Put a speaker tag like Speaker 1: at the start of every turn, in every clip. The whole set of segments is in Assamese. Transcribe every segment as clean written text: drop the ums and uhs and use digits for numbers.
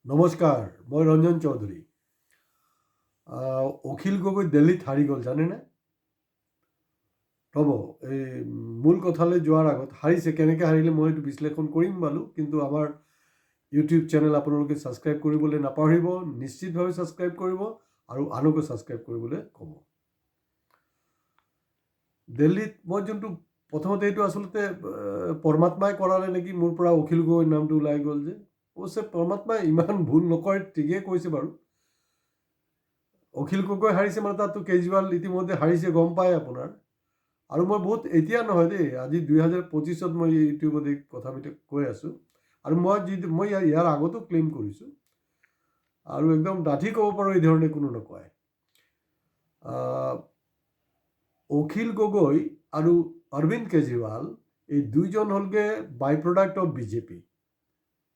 Speaker 1: নমস্কাৰ, মই ৰঞ্জন চৌধুৰী। অখিল গগৈ দিল্লীত হাৰি গ'ল, জানেনে? ৰ'ব, এই মূল কথালৈ যোৱাৰ আগত হাৰিছে, কেনেকৈ হাৰিলে মই এইটো বিশ্লেষণ কৰিম বাৰু। কিন্তু আমাৰ ইউটিউব চেনেল আপোনালোকে ছাবস্ক্ৰাইব কৰিবলৈ নাপাহৰিব, নিশ্চিতভাৱে ছাবস্ক্ৰাইব কৰিব আৰু আনকো ছাবস্ক্ৰাইব কৰিবলৈ ক'ব। দিল্লীত মই যোনটো প্ৰথমতে এইটো আচলতে পৰমাত্মাই কৰালে নেকি, মোৰ পৰা অখিল গগৈ নামটো ওলাই গ'ল যে। অৱশ্যে পৰমাত্মাই ইমান ভুল নকৰে, ঠিকেই কৈছে বাৰু। অখিল গগৈ হাৰিছে মানে তাততো কেজৰিৱাল ইতিমধ্যে হাৰিছে, গম পায় আপোনাৰ। আৰু মই বহুত এতিয়া নহয় দেই, আজি 2025 মই ইউটিউবত এই কথাবিলাক কৈ আছোঁ। আৰু মই ইয়াৰ আগতো ক্লেইম কৰিছোঁ আৰু একদম ডাঠি ক'ব পাৰোঁ, এই ধৰণে কোনো নকয়। অখিল গগৈ আৰু অৰবিন্দ কেজৰিৱাল এই দুইজন হ'লগে বাই প্ৰডাক্ট অফ বিজেপি।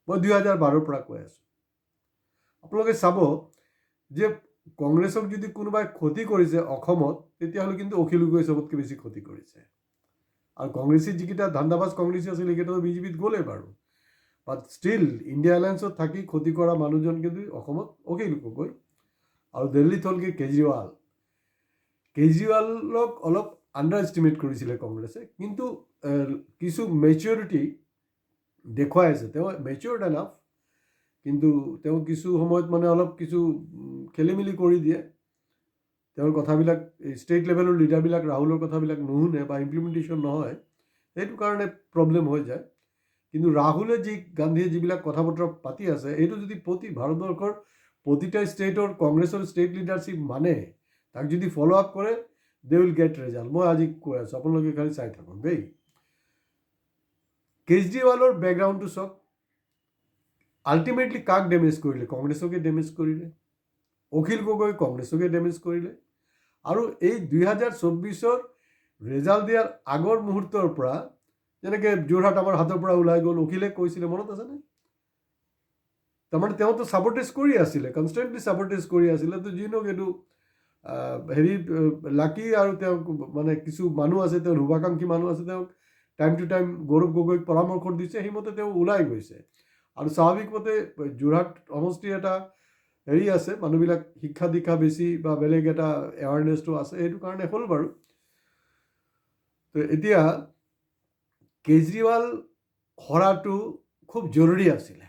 Speaker 1: মই 2012 পৰা কৈ আছোঁ। আপোনালোকে চাব যে কংগ্ৰেছক যদি কোনোবাই ক্ষতি কৰিছে অসমত, তেতিয়াহ'লে কিন্তু অখিল গগৈ চবতকৈ বেছি ক্ষতি কৰিছে। আৰু কংগ্ৰেছী যিকেইটা ধান্দাবাজ কংগ্ৰেছী আছিল, সেইকেইটাতো বিজেপিত গ'লেই বাৰু। বাট ষ্টিল ইণ্ডিয়া এলায়েন্সত থাকি ক্ষতি কৰা মানুহজন কিন্তু অসমত অখিল গগৈ। আৰু দিল্লীত হ'লগৈ কেজৰিৱাল। কেজৰিৱালক অলপ আণ্ডাৰ এষ্টিমেট কৰিছিলে কংগ্ৰেছে, কিন্তু কিছু মেচিয়ৰিটি দেখুৱাই আছে। তেওঁ মেচিয়ৰ্ড এনাফ, কিন্তু তেওঁ কিছু সময়ত মানে অলপ কিছু খেলি মেলি কৰি দিয়ে। তেওঁৰ কথাবিলাক ষ্টেট লেভেলৰ লিডাৰবিলাক ৰাহুলৰ কথাবিলাক নুশুনে বা ইমপ্লিমেণ্টেশ্যন নহয়, সেইটো কাৰণে প্ৰব্লেম হৈ যায়। কিন্তু ৰাহুলে গান্ধীয়ে যিবিলাক কথা বতৰা পাতি আছে, এইটো যদি ভাৰতবৰ্ষৰ প্ৰতিটা ষ্টেটৰ কংগ্ৰেছৰ ষ্টেট লিডাৰশ্বিপ মানে, তাক যদি ফ'ল' আপ কৰে, দে উইল গেট ৰেজাল্ট। মই আজি কৈ আছোঁ, আপোনালোকে খালি চাই থাকক দেই। কেজৰিৱালৰ বেকগ্ৰাউণ্ডটো চাওক। আল্টিমেটলি কাক ডেমেজ কৰিলে? কংগ্ৰেছকে ডেমেজ কৰিলে। অখিল গগৈ কংগ্ৰেছকে ডেমেজ কৰিলে। আৰু এই 2024 ৰেজাল্ট দিয়াৰ আগৰ মুহূৰ্তৰ পৰা, যেনেকৈ যোৰহাট আমাৰ হাতৰ পৰা ওলাই গ'ল, অখিলে কৈছিলে, মনত আছেনে? তাৰমানে তেওঁতো ছাবৰ্টেজ কৰি আছিলে, কনষ্টেণ্টলি ছাবৰ্টেজ কৰি আছিলে। তো যি নহওক, এইটো লাকি আৰু তেওঁক মানে কিছু মানুহ আছে, তেওঁৰ শুভাকাংক্ষী মানুহ আছে, তেওঁক টাইম টু টাইম গৌৰৱ গগৈক পৰামৰ্শ দিছে, সেইমতে তেওঁ ওলাই গৈছে। আৰু স্বাভাৱিকমতে যোৰহাট সমষ্টিৰ এটা আছে, মানুহবিলাক শিক্ষা দীক্ষা বেছি বা বেলেগ এটা এৱাৰনেছটো আছে, সেইটো কাৰণে হ'ল বাৰু। তো এতিয়া কেজৰিৱাল হৰাটো খুব জৰুৰী আছিলে।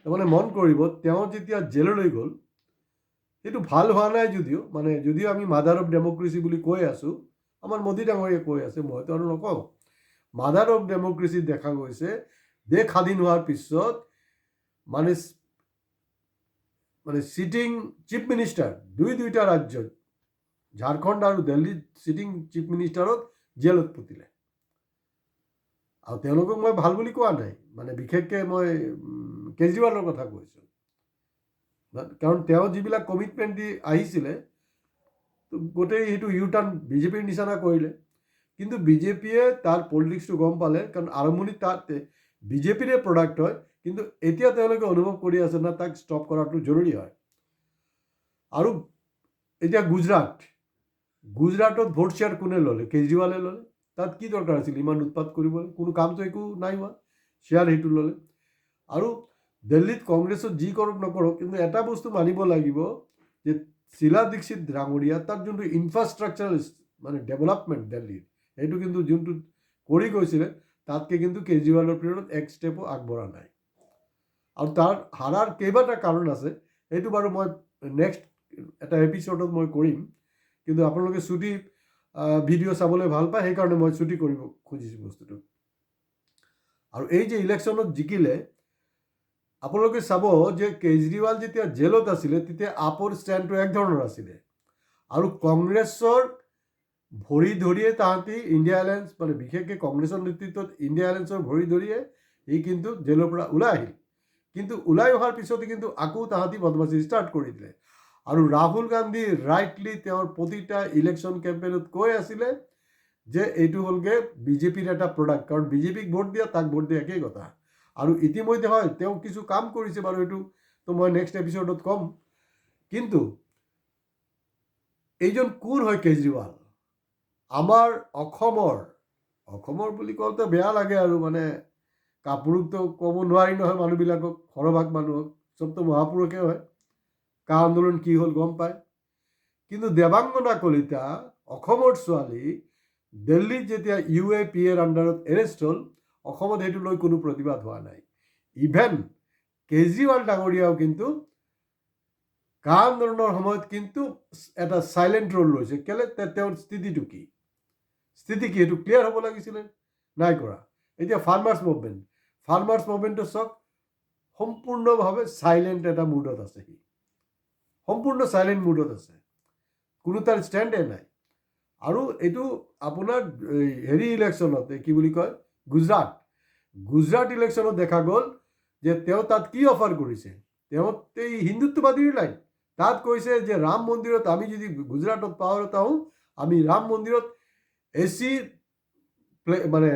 Speaker 1: তাৰমানে মন কৰিব, তেওঁ যেতিয়া জেললৈ গ'ল, সেইটো ভাল হোৱা নাই যদিও আমি মাদাৰ অফ ডেমক্ৰেচি বুলি কৈ আছোঁ, আমাৰ মোদী ডাঙৰীয়ে কৈ আছে, মইতো আৰু নকওঁ। মাদাৰ অফ ডেমক্ৰেচি দেখা গৈছে দেশ স্বাধীন হোৱাৰ পিছত, মানে চিটিং চিফ মিনিষ্টাৰ দুইটা ৰাজ্যত, ঝাৰখণ্ড আৰু দিল্লীত চিটিং চিফ মিনিষ্টাৰক জেলত পুতিলে। আৰু তেওঁলোকক মই ভাল বুলি কোৱা নাই, মানে বিশেষকৈ মই কেজৰিৱালৰ কথা কৈছোঁ। কাৰণ তেওঁ যিবিলাক কমিটমেণ্ট দি আহিছিলে, গোটেই সেইটো ইউটাৰ্ণ বিজেপিৰ নিচিনা কৰিলে। কিন্তু বিজেপিয়ে তাৰ পলিটিক্সটো গম পালে, কাৰণ আৰম্ভণিত তাত বিজেপিৰে প্ৰডাক্ট হয়, কিন্তু এতিয়া তেওঁলোকে অনুভৱ কৰি আছে না, তাক ষ্টপ কৰাটো জৰুৰী হয়। আৰু এতিয়া গুজৰাটত ভোট শ্বেয়াৰ কোনে ল'লে? কেজৰিৱালে ল'লে। তাত কি দৰকাৰ আছিল ইমান উৎপাত কৰিবলৈ? কোনো কামটো একো নাই হোৱা, শ্বেয়াৰ সেইটো ল'লে। আৰু দিল্লীত কংগ্ৰেছত যি কৰক নকৰক, কিন্তু এটা বস্তু মানিব লাগিব যে শীলা দীক্ষিত ডাঙৰীয়া, তাত যোনটো ইনফ্ৰাষ্ট্ৰাকচাৰ মানে ডেভেলপমেণ্ট দিল্লীত, সেইটো কিন্তু যোনটো কৰি গৈছিলে, তাতকৈ কিন্তু কেজৰিৱালৰ পিৰিয়ডত এক ষ্টেপো আগবঢ়া নাই। আৰু তাৰ হাৰাৰ কেইবাটা কাৰণ আছে, সেইটো বাৰু মই নেক্সট এটা এপিছ'ডত মই কৰিম। কিন্তু আপোনালোকে ছুটি ভিডিঅ' চাবলৈ ভাল পায়, সেইকাৰণে মই ছুটি কৰিব খুজিছোঁ বস্তুটো। আৰু এই যে ইলেকশ্যনত জিকিলে, আপোনালোকে চাব যে কেজৰিৱাল যেতিয়া জেলত আছিলে, তেতিয়া আপৰ ষ্টেণ্ডটো এক ধৰণৰ আছিলে। আৰু কংগ্ৰেছৰ ভৰি ধৰিয়ে তাহাঁতি ইণ্ডিয়া এলায়েন্স, মানে বিশেষকৈ কংগ্ৰেছৰ নেতৃত্বত ইণ্ডিয়া এলায়েন্সৰ ভৰি ধৰিয়ে সি কিন্তু জেলৰ পৰা ওলাই আহিল। কিন্তু ওলাই অহাৰ পিছতে কিন্তু আকৌ তাহাঁতি বদমাচি ষ্টাৰ্ট কৰি দিলে। আৰু ৰাহুল গান্ধী ৰাইটলি তেওঁৰ প্ৰতিটা ইলেকশ্যন কেম্পেইনত কৈ আছিলে যে এইটো হ'লগৈ বিজেপিৰ এটা প্ৰডাক্ট, কাৰণ বিজেপিক ভোট দিয়া, তাক ভোট দিয়া একেই কথা। আৰু ইতিমধ্যে হয়, তেওঁ কিছু কাম কৰিছে বাৰু, এইটো মই নেক্সট এপিছ'ডত ক'ম। কিন্তু এইজন কোন হয় কেজৰিৱাল? আমাৰ অসমৰ বুলি কওঁতে বেয়া লাগে, আৰু মানে কাপুৰুকটো ক'ব নোৱাৰি নহয় মানুহবিলাকক, সৰহভাগ মানুহক। চবতো মহাপুৰুষে হয়, কা আন্দোলন কি হ'ল গম পায়। কিন্তু দেৱাংগনা কলিতা অসমৰ ছোৱালী দিল্লীত যেতিয়া UAPAৰ আণ্ডাৰত এৰেষ্ট হ'ল, অসমত সেইটো লৈ কোনো প্ৰতিবাদ হোৱা নাই। ইভেন কেজৰিৱাল ডাঙৰীয়াও কিন্তু কা আন্দোলনৰ সময়ত কিন্তু এটা চাইলেণ্ট ৰোল লৈছে। কেলে? তেওঁৰ স্থিতিটো কি, স্থিতি কি এইটো ক্লিয়াৰ হ'ব লাগিছিলে, নাই কৰা। এতিয়া ফাৰ্মাৰ্ছ মুভমেণ্টটো চাওক, সম্পূৰ্ণভাৱে চাইলেণ্ট এটা মুডত আছে, সি সম্পূৰ্ণ চাইলেণ্ট মুডত আছে, কোনো তাৰ ষ্টেণ্ডে নাই। আৰু এইটো আপোনাৰ হেৰি ইলেকশ্যনত কি বুলি কয়, গুজৰাট ইলেকশ্যনত দেখা গ'ল যে তেওঁ তাত কি অফাৰ কৰিছে। তেওঁ এই হিন্দুত্ববাদীৰ লাইন, তাত কৈছে যে ৰাম মন্দিৰত আমি যদি গুজৰাটত পাৱাৰত আহোঁ, আমি ৰাম মন্দিৰত AC মানে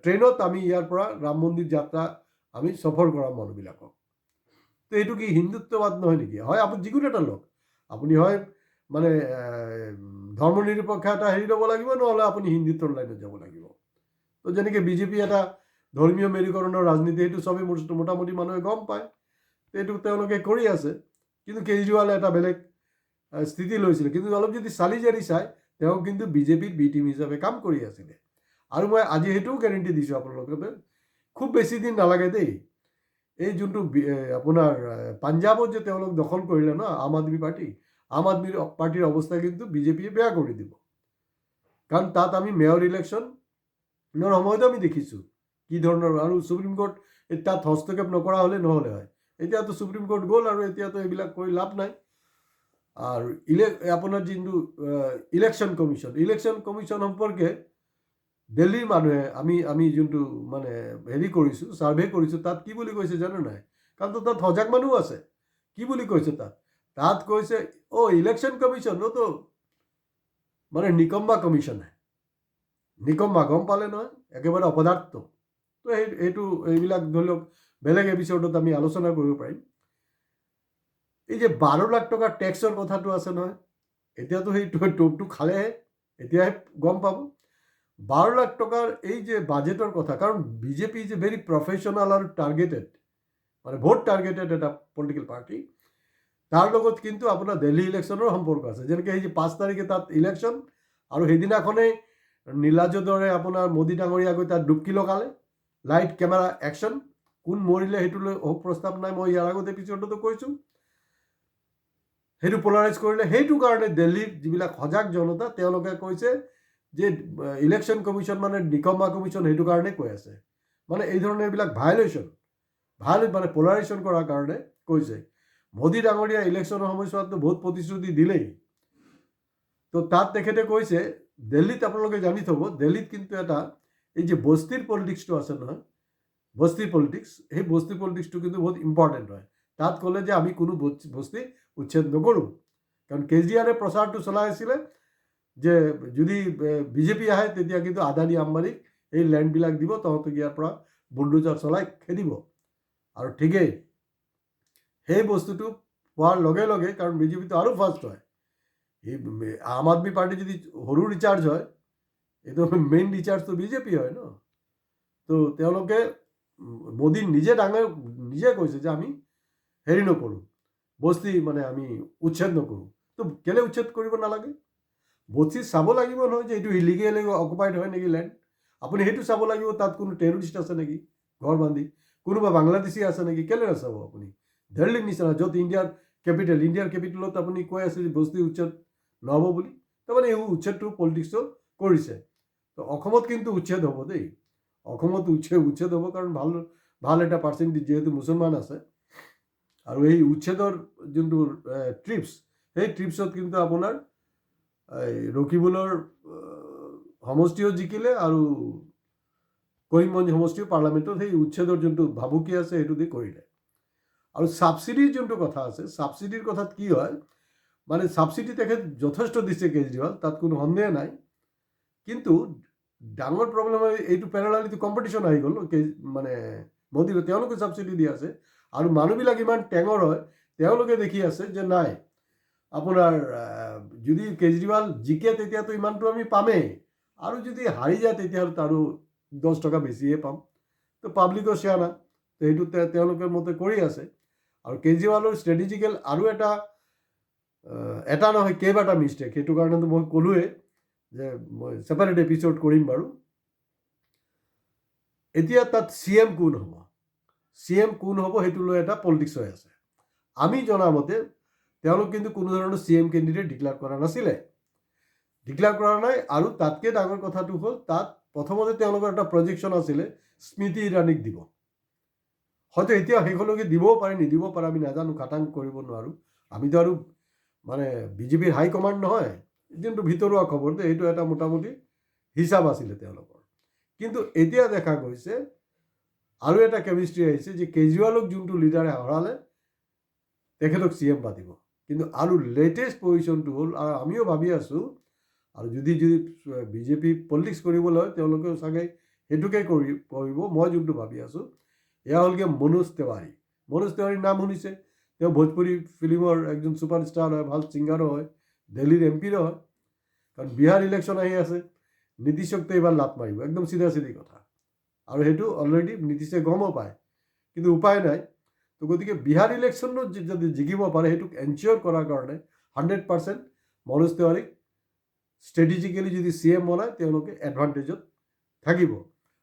Speaker 1: ট্ৰেইনত আমি ইয়াৰ পৰা ৰাম মন্দিৰ যাত্ৰা আমি সফৰ কৰাম মানুহবিলাকক। তো এইটো কি হিন্দুত্ববাদ নহয় নেকি? হয়, আপুনি যিকোনো এটা লওক, আপুনি হয় মানে ধৰ্ম নিৰপেক্ষ এটা হেৰি ল'ব লাগিব, নহ'লে আপুনি হিন্দুত্বৰ লাইনত যাব লাগিব। তো যেনেকৈ BJP এটা ধৰ্মীয় মেৰুকৰণৰ ৰাজনীতি, সেইটো চবেই মোটামুটি মানুহে গম পায়, এইটো তেওঁলোকে কৰি আছে। কিন্তু কেজৰিৱালে এটা বেলেগ স্থিতি লৈছিলে। কিন্তু অলপ যদি চালি জাৰি চাই, তেওঁ কিন্তু BJPৰ বি টিম হিচাপে কাম কৰি আছিলে। আৰু মই আজি সেইটোও গেৰেণ্টি দিছোঁ আপোনালোকে, খুব বেছি দিন নালাগে দেই, এই যোনটো আপোনাৰ পাঞ্জাৱত যে তেওঁলোক দখল কৰিলে ন আম আদমি পাৰ্টিৰ অৱস্থা কিন্তু BJPয়ে বেয়া কৰি দিব। কাৰণ তাত আমি মেয়ৰ ইলেকশ্যনৰ সময়তো আমি দেখিছোঁ কি ধৰণৰ, আৰু সুপ্ৰিম কোৰ্ট তাত হস্তক্ষেপ নকৰা হ'লে নহ'লে হয়। এতিয়াতো সুপ্ৰিম কোৰ্ট গ'ল আৰু এতিয়াতো এইবিলাক কৰি লাভ নাই। আৰু আপোনাৰ যোনটো ইলেকশ্যন কমিশ্যন সম্পৰ্কে দিল্লীৰ মানুহে আমি যোনটো মানে হেৰি কৰিছোঁ, ছাৰ্ভে কৰিছোঁ, তাত কি বুলি কৈছে জানো নাই? কাৰণ তাত সজাগ মানুহ আছে। কি বুলি কৈছে তাত কৈছে, ইলেকশ্যন কমিশ্যন তো মানে নিকম্মা কমিশ্যন হে, নিকম্মা, গম পালে নহয়, একেবাৰে অপদাৰ্থ। তো এইবিলাক ধৰি লওক বেলেগ এপিছডত আমি আলোচনা কৰিব পাৰিম। এই যে 12 লাখ টকাৰ টেক্সৰ কথাটো আছে নহয়, এতিয়াতো সেই টোপটো খালেহে, এতিয়াহে গম পাব 12 লাখ টকাৰ এই যে বাজেটৰ কথা। কাৰণ BJP is a very professional আৰু টাৰ্গেটেড, মানে ভোট টাৰ্গেটেড এটা পলিটিকেল পাৰ্টি। তাৰ লগত কিন্তু আপোনাৰ দিল্লী ইলেকশ্যনৰ সম্পৰ্ক আছে। যেনেকৈ এই যে 5 তাৰিখে তাত ইলেকশ্যন, আৰু সেইদিনাখনেই নীলাজৰ দৰে আপোনাৰ মোদী ডাঙৰীয়া গৈ তাত ডুবকি লগালে, লাইট কেমেৰা একশ্যন। কোন মৰিলে সেইটো লৈ প্ৰস্তাৱ নাই, মই ইয়াৰ আগতে এপিছডতো কৈছোঁ। সেইটো পলাৰাইজ কৰিলে, সেইটো কাৰণে দিল্লীৰ যিবিলাক সজাগ জনতা তেওঁলোকে কৈছে যে ইলেকশ্যন কমিশ্যন মানে নিকম্মা কমিশ্যন, সেইটো কাৰণে কৈ আছে। মানে এই ধৰণৰ এইবিলাক ভায়লেশ্যন মানে পলাৰাইজেশ্যন কৰাৰ কাৰণে কৈছে। মোদী ডাঙৰীয়া ইলেকশ্যনৰ সময়ছোৱাততো বহুত প্ৰতিশ্ৰুতি দিলেই। তো তাত তেখেতে কৈছে দিল্লীত, আপোনালোকে জানি থ'ব, দিল্লীত কিন্তু এটা এই যে বস্তিৰ পলিটিক্সটো আছে নহয়, বস্তিৰ পলিটিক্স, সেই বস্তি পলিটিক্সটো কিন্তু বহুত ইম্পৰ্টেণ্ট হয়। তাত ক'লে যে আমি কোনো বস্তি উচ্ছেদ নকৰোঁ। কাৰণ কেজৰিৱালে প্ৰচাৰটো চলাই আছিলে যে যদি BJP আহে তেতিয়া কিন্তু আদানী আম্বানীক এই লেণ্ডবিলাক দিব, তহঁতক ইয়াৰ পৰা বুলডোজাৰ চলাই খেদিব। আৰু ঠিকেই, সেই বস্তুটো পোৱাৰ লগে লগে, কাৰণ BJPটো আৰু ফাষ্ট হয়, এই আম আদমি পাৰ্টি যদি সৰু ৰিচাৰ্জ হয়, এইটো মেইন ৰিচাৰ্জটো BJP হয় ন। তো তেওঁলোকে মোদী নিজে কৈছে যে আমি হেৰি নকৰোঁ, বস্তি মানে আমি উচ্ছেদ নকৰোঁ। তো কেলে উচ্ছেদ কৰিব নালাগে? বস্তি চাব লাগিব নহয় যে এইটো ইলিগেলি অকুপাইড হয় নেকি লেণ্ড। আপুনি সেইটো চাব লাগিব, তাত কোনো টেৰৰিষ্ট আছে নেকি ঘৰ বান্ধি, কোনোবা বাংলাদেশী আছে নেকি, কেলে নাচাব আপুনি? দিল্লীৰ নিচিনা য'ত ইণ্ডিয়াৰ কেপিটেলত আপুনি কৈ আছে যে বস্তি উচ্ছেদ নহ'ব বুলি, তাৰমানে এই উচ্ছেদটো পলিটিক্সটো কৰিছে। তো অসমত কিন্তু উচ্ছেদ হ'ব দেই, অসমত উচ্ছেদ হ'ব, কাৰণ ভাল এটা পাৰ্চেণ্টেজ যিহেতু মুছলমান আছে। আৰু এই উচ্ছেদৰ যোনটো ট্ৰিপছ, সেই ট্ৰিপছত কিন্তু আপোনাৰ ৰকিবুলৰ সমষ্টিও জিকিলে, আৰু কৰিমগঞ্জ সমষ্টিও পাৰ্লামেণ্টত সেই উচ্ছেদৰ যোনটো ভাবুকি আছে সেইটো দি কৰিলে। আৰু ছাবচিডিৰ যোনটো কথা আছে, ছাবচিডিৰ কথাত কি হয়, মানে ছাবচিডি তেখেত যথেষ্ট দিছে কেজৰিৱাল, তাত কোনো সন্দেহ নাই। কিন্তু ডাঙৰ প্ৰব্লেম হয় এইটো পেৰালালিটো কম্পিটিশ্যন আহি গ'ল মানে মোদী, তেওঁলোকে ছাবচিডি দি আছে। আৰু মানুহবিলাক ইমান টেঙৰ হয়, তেওঁলোকে দেখি আছে যে নাই আপোনাৰ যদি কেজৰিৱাল জিকে তেতিয়াতো ইমানটো আমি পামেই, আৰু যদি হাৰি যায় তেতিয়াহ'লে তাৰো 10 টকা বেছিহে পাম। তো পাব্লিকৰ শ্বেয়াৰ না, তো সেইটো তেওঁলোকৰ মতে কৰি আছে। আৰু কেজৰিৱালৰ ষ্ট্ৰেটেজিকেল আৰু এটা নহয় কেইবাটা মিষ্টেক, সেইটো কাৰণেতো মই ক'লোৱে যে মই ছেপাৰেট এপিছ'ড কৰিম বাৰু। এতিয়া তাত CM কোন হ'ব, সেইটো লৈ এটা পলিটিক্স হৈ আছে। আমি জনামতে তেওঁলোক কিন্তু কোনো ধৰণৰ CM কেণ্ডিডেট ডিক্লেয়াৰ কৰা নাছিলে, ডিক্লেয়াৰ কৰা নাই। আৰু তাতকৈ ডাঙৰ কথাটো হ'ল, তাত প্ৰথমতে তেওঁলোকৰ এটা প্ৰজেকশ্যন আছিলে স্মৃতি ইৰাণীক দিব। হয়তো এতিয়া শেষলৈকে দিবও পাৰে, নিদিব পাৰে, আমি নাজানো, খাটাং কৰিব নোৱাৰোঁ। আমিতো আৰু মানে বিজেপিৰ হাইকমাণ্ড নহয়, যোনটো ভিতৰুৱা খবৰ, এইটো এটা মোটামুটি হিচাপ আছিলে তেওঁলোকৰ। কিন্তু এতিয়া দেখা গৈছে আৰু এটা কেমিষ্ট্ৰি আহিছে যে কেজৰিৱালক যোনটো লিডাৰে হৰালে তেখেতক CM পাতিব। কিন্তু আৰু লেটেষ্ট পজিশ্যনটো হ'ল, আৰু আমিও ভাবি আছোঁ, আৰু যদি বিজেপি পলিটিক্স কৰিবলৈ হয় তেওঁলোকেও চাগে সেইটোকে কৰিব। মই যোনটো ভাবি আছোঁ এয়া হ'লগৈ মনোজ তিৱাৰীৰ নাম শুনিছে। তেওঁ ভোজপুৰী ফিল্মৰ একজন ছুপাৰষ্টাৰ হয়, ভাল ছিংগাৰো হয়, দিল্লীৰ MPৰো হয়। কাৰণ বিহাৰ ইলেকশ্যন আহি আছে, নীতিশকতো এইবাৰ লাভ মাৰিব, একদম চিধা কথা। আৰু সেইটো অলৰেডি নীতিশে গমো পায়, কিন্তু উপায় নাই। তো গতিকে বিহাৰ ইলেকশ্যনত যদি জিকিব পাৰে, সেইটোক এনচিয়ৰ কৰাৰ কাৰণে 100% মনোজ তিৱাৰীক ষ্ট্ৰেটেজিকেলি যদি CM বনায় তেওঁলোকে এডভান্টেজত থাকিব।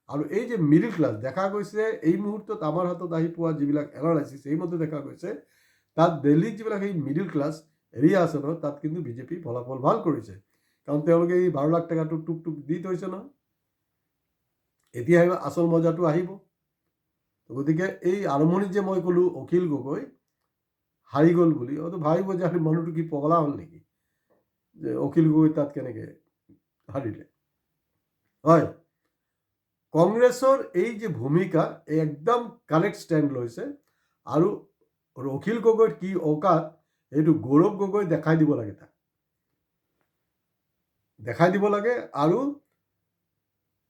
Speaker 1: আৰু এই যে মিডিল ক্লাছ দেখা গৈছে এই মুহূৰ্তত আমাৰ হাতত আহি পোৱা যিবিলাক এনালাইচিছ, সেইমতে দেখা গৈছে তাত দিল্লীত যিবিলাক এই মিডিল ক্লাছ এৰিয়া আছে নহয়, তাত কিন্তু বিজেপি ফলাফল ভাল কৰিছে। কাৰণ তেওঁলোকে এই 12 লাখ টকাটো টুক দি থৈছে নহয়, এতিয়া আচল মজাটো আহিব। গতিকে এই আৰম্ভণিত যে মই ক'লোঁ অখিল গগৈ হাৰি গ'ল বুলি, হয়তো ভাবিব যে আমি মানুহটো কি পগলা হ'ল নেকি, যে অখিল গগৈ তাত কেনেকৈ হাৰিলে। হয়, কংগ্ৰেছৰ এই যে ভূমিকা একদম কাৰেক্ট ষ্টেণ্ড লৈছে। আৰু অখিল গগৈৰ কি অকাত এইটো গৌৰৱ গগৈ দেখাই দিব লাগে, তাক দেখাই দিব লাগে। আৰু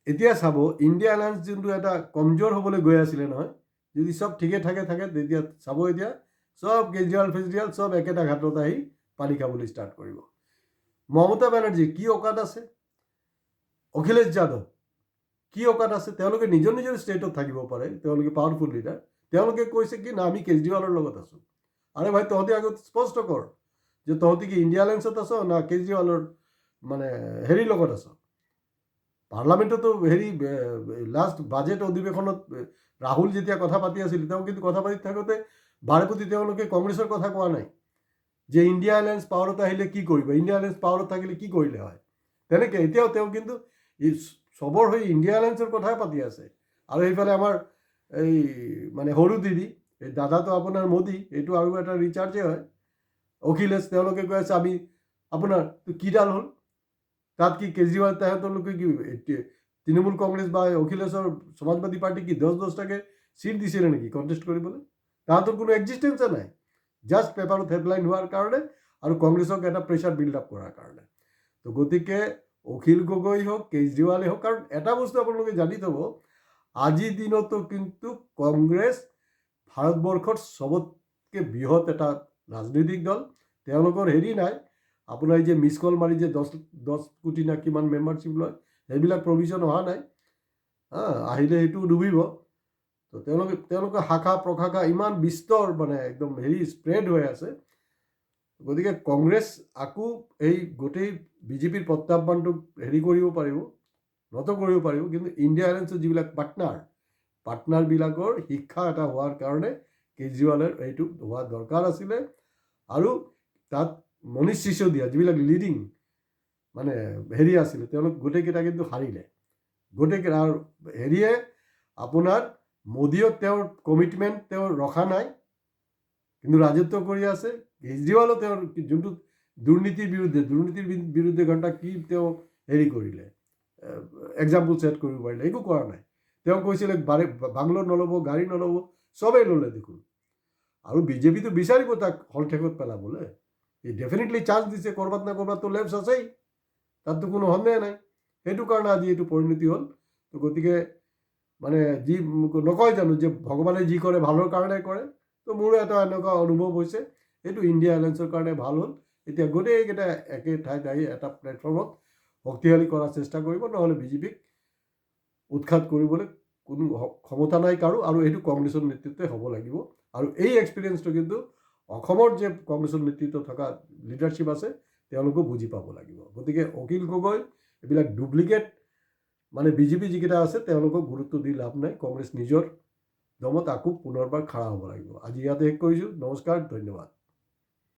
Speaker 1: এতিয়া চাব, ইণ্ডিয়া এলায়েন্স যোনটো এটা কমজোৰ হ'বলৈ গৈ আছিলে নহয়, যদি চব ঠিকে থাকে তেতিয়া চাব এতিয়া চব কেজৰিৱাল চব একেটা ঘাটত আহি পানী খাবলৈ ষ্টাৰ্ট কৰিব। মমতা বেনাৰ্জী কি অকাত আছে, অখিলেশ যাদৱ কি অকাত আছে, তেওঁলোকে নিজৰ ষ্টেটত থাকিব পাৰে, তেওঁলোকে পাৱাৰফুল লিডাৰ। তেওঁলোকে কৈছে কি না আমি কেজৰিৱালৰ লগত আছোঁ। আৰে ভাই, তহঁতি আগত স্পষ্ট কৰ যে তহঁতি কি ইণ্ডিয়া এলায়েন্সত আছ না কেজৰিৱালৰ মানে হেৰিৰ লগত আছ। পাৰ্লামেণ্টতো লাষ্ট বাজেট অধিৱেশনত ৰাহুল যেতিয়া কথা পাতি আছিল, তেওঁ কিন্তু কথা পাতি থাকোঁতে বাৰেপতি তেওঁলোকে কংগ্ৰেছৰ কথা কোৱা নাই যে ইণ্ডিয়া এলায়েন্স পাৱাৰত আহিলে কি কৰিব, ইণ্ডিয়া এলায়েন্স পাৱাৰত থাকিলে কি কৰিলে হয়। তেনেকৈ এতিয়াও তেওঁ কিন্তু চবৰ হৈ ইণ্ডিয়া এলায়েন্সৰ কথাই পাতি আছে। আৰু সেইফালে আমাৰ এই মানে সৰু দিদি, এই দাদাটো আপোনাৰ মোদী, এইটো আৰু এটা ৰিচাৰ্জে হয় অখিলেশ, তেওঁলোকে কৈ আছে আমি আপোনাৰ কিডাল হ'ল তাত কি কেজৰিৱাল তেওঁলোকে কি তৃণমূল কংগ্ৰেছ বা অখিলেশৰ সমাজবাদী পাৰ্টি কি 10টাকে চিট দিছিলে নেকি কণ্টেষ্ট কৰিবলৈ? তাহাঁতৰ কোনো এক্সিষ্টেঞ্চে নাই, জাষ্ট পেপাৰত হেডলাইন হোৱাৰ কাৰণে আৰু কংগ্ৰেছক এটা প্ৰেছাৰ বিল্ড আপ কৰাৰ কাৰণে। তো গতিকে অখিল গগৈ হওক কেজৰিৱালেই হওক, কাৰণ এটা বস্তু আপোনালোকে জানি থ'ব, আজিৰ দিনতো কিন্তু কংগ্ৰেছ ভাৰতবৰ্ষৰ চবতকৈ বৃহৎ এটা ৰাজনৈতিক দল। তেওঁলোকৰ হেৰি নাই, আপোনাৰ এই যে মিছ কল মাৰি যে 10 কোটি না কিমান মেম্বাৰশ্বিপ লয়, সেইবিলাক প্ৰভিজন অহা নাই। আহিলে সেইটো ডুবিব। তো তেওঁলোকৰ শাখা প্ৰশাখা ইমান বিস্তৰ, মানে একদম স্প্ৰেড হৈ আছে। গতিকে কংগ্ৰেছ আকৌ এই গোটেই বিজেপিৰ প্ৰত্যাহ্বানটোক কৰিব পাৰিব, নত কৰিব পাৰিব। কিন্তু ইণ্ডিয়া এলায়েন্সৰ যিবিলাক পাৰ্টনাৰবিলাকৰ শিক্ষা এটা হোৱাৰ কাৰণে কেজৰিৱালৰ এইটো হোৱা দৰকাৰ আছিলে। আৰু তাত মনীষ সিসোদিয়া যিবিলাক লিডিং মানে আছিলে, তেওঁলোক গোটেইকেইটা কিন্তু হাৰিলে গোটেইকেইটা। আৰু আপোনাৰ মোদীয়েও তেওঁৰ কমিটমেণ্ট তেওঁ ৰখা নাই, কিন্তু ৰাজত্ব কৰি আছে। কেজৰিৱালো তেওঁৰ যোনটো দুৰ্নীতিৰ বিৰুদ্ধে ঘণ্টা কি তেওঁ কৰিলে, এক্সাম্পল ছেট কৰিব পাৰিলে, একো কৰা নাই। তেওঁ কৈছিলে বাংলোৰ নল'ব, গাড়ী নল'ব, চবেই ল'লে দেখোন। আৰু বিজেপিটো বিচাৰিব তাক হলঠেকত পেলাবলৈ, ডেফিনেটলি চান্স দিছে, ক'ৰবাত না ক'ৰবাততো লেপছ আছেই, তাততো কোনো সন্দেহ নাই। সেইটো কাৰণে আজি এইটো পৰিণতি হ'ল। তো গতিকে মানে যি নকয় জানো যে ভগৱানে যি কৰে ভালৰ কাৰণে কৰে, তো মোৰো এটা এনেকুৱা অনুভৱ হৈছে এইটো ইণ্ডিয়া এলায়েন্সৰ কাৰণে ভাল হ'ল। এতিয়া গোটেইকেইটা একে ঠাইত আহি এটা প্লেটফৰ্মত শক্তিশালী কৰাৰ চেষ্টা কৰিব, নহ'লে বিজেপিক উৎখাত কৰিবলৈ কোনো ক্ষমতা নাই কাৰো। আৰু এইটো কংগ্ৰেছৰ নেতৃত্বে হ'ব লাগিব। আৰু এই এক্সপিৰিয়েঞ্চটো কিন্তু অসমৰ যে কংগ্ৰেছৰ নেতৃত্ব থকা লিডাৰশ্বিপ আছে তেওঁলোকেও বুজি পাব লাগিব। গতিকে অখিল গগৈ এইবিলাক ডুপ্লিকেট মানে বিজেপি যিকেইটা আছে তেওঁলোকক গুৰুত্ব দি লাভ নাই। কংগ্ৰেছ নিজৰ দমত আকৌ পুনৰবাৰ খাৰা হ'ব লাগিব। আজি ইয়াতে শেষ কৰিছোঁ। নমস্কাৰ, ধন্যবাদ।